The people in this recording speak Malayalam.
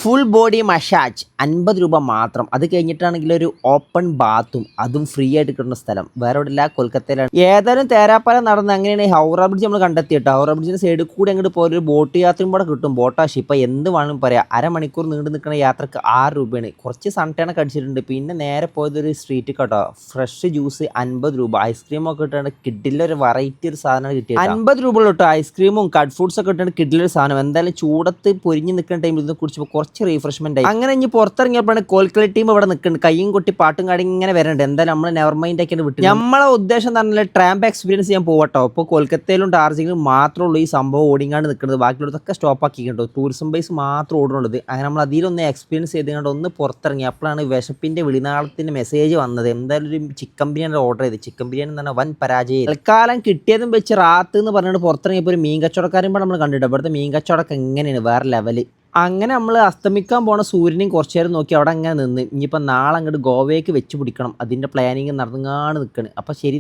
ഫുൾ ബോഡി മസാജ് 50 രൂപ മാത്രം. അത് കഴിഞ്ഞിട്ടാണെങ്കിൽ ഒരു ഓപ്പൺ ബാത്തും അതും ഫ്രീ ആയിട്ട് കിട്ടുന്ന സ്ഥലം വേറെ എവിടെയില്ല, കൊൽക്കത്തയിലാണ്. ഏതായാലും തേരാപ്പാല നടന്ന് അങ്ങനെയാണ് ഹൗറ ബ്രിഡ്ജ് നമ്മൾ കണ്ടെത്തിയിട്ട് ഹൗറ ബ്രിഡ്ജിന്റെ സൈഡിൽ കൂടി അങ്ങോട്ട് പോയൊരു ബോട്ട് യാത്രയും കൂടെ കിട്ടും. ബോട്ടാഷ് ഇപ്പം എന്ത് വേണമെങ്കിലും പറയാം. അരമണിക്കൂർ നീണ്ടു നിൽക്കുന്ന യാത്രക്ക് 6 രൂപയാണ്. കുറച്ച് സൺടേണൊക്കെ അടിച്ചിട്ടുണ്ട്. പിന്നെ നേരെ പോയതൊരു സ്ട്രീറ്റ് കേട്ടോ. ഫ്രഷ് ജ്യൂസ് 50 രൂപ, ഐസ്ക്രീം ഒക്കെ ഇട്ടാണ് കിഡിലൊരു വെറൈറ്റി ഒരു സാധനം കിട്ടിയത്. 50 രൂപ കേട്ടോ. ഐസ്ക്രീമും കട്ട് ഫ്രൂട്ട്സ് ഒക്കെ ഇട്ടാണ് കിഡിലൊരു സാധനം. എന്തായാലും ചൂടത്ത് പൊരിഞ്ഞ് നിൽക്കുന്ന ടൈമിൽ ഇത് കുടിച്ചപ്പോൾ കുറച്ച് റീഫ്രഷ്മെന്റ് ആയി. അങ്ങനെ ഇനി പുറത്തിറങ്ങിയപ്പോഴാണ് കോൽക്കളി ടീം ഇവിടെ നിൽക്കുന്നുണ്ട്. കയ്യും കൊട്ടി പാട്ടും കാടി ഇങ്ങനെ വരുന്നുണ്ട്. എന്തായാലും നമ്മൾ നെവർ മൈൻഡ് ആക്കിയാണ് വിട്ടു. നമ്മളെ ഉദ്ദേശം എന്ന് പറഞ്ഞാൽ ട്രാമ്പ് എക്സ്പീരിയൻസ് ചെയ്യാൻ പോകട്ടോ. ഇപ്പോൾ കൊൽക്കത്തയിലും ഡാർജിലിംഗിലും മാത്രമേ ഉള്ളൂ ഈ സംഭവം ഓടിങ്ങാണ്ട് നിൽക്കുന്നത്. ബാക്കിയുള്ളതൊക്കെ സ്റ്റോപ്പ് ആക്കിയിട്ടുണ്ടോ. ടൂറിസം ബേസ് മാത്രം ഓടുന്നുള്ളത്. അങ്ങനെ നമ്മൾ അതിലൊന്ന് എക്സ്പീരിയൻസ് ചെയ്തുകൊണ്ട് ഒന്ന് പുറത്തിറങ്ങി. അപ്പോഴാണ് വിശപ്പിന്റെ വിളിനാളത്തിന്റെ മെസ്സേജ് വന്നത്. എന്തായാലും ഒരു ചിക്കൻ ബിരിയാണി ഓർഡർ ചെയ്ത്. ചിക്കൻ ബിരിയാണി എന്ന് പറഞ്ഞാൽ വൻ പരാജയം. തൽക്കാലം കിട്ടിയതും വെച്ച് റാത്ത് എന്ന് പറഞ്ഞിട്ട് പുറത്തിറങ്ങിയപ്പോൾ ഒരു മീൻ കച്ചവടക്കാരും നമ്മൾ കണ്ടിട്ട്. ഇവിടുത്തെ മീൻ കച്ചവടമൊക്കെ എങ്ങനെയാണ് വേറെ ലെവല്. അങ്ങനെ നമ്മൾ അസ്തമിക്കാൻ പോണ സൂര്യനെയും കുറച്ചു നേരം നോക്കി അവിടെ അങ്ങനെ നിന്ന്. ഇനിയിപ്പോൾ നാളെ അങ്ങോട്ട് ഗോവയ്ക്ക് വെച്ച് പിടിക്കണം. അതിൻ്റെ പ്ലാനിങ് നടന്നുകാണ്ട് നിൽക്കണം. അപ്പോൾ ശരി.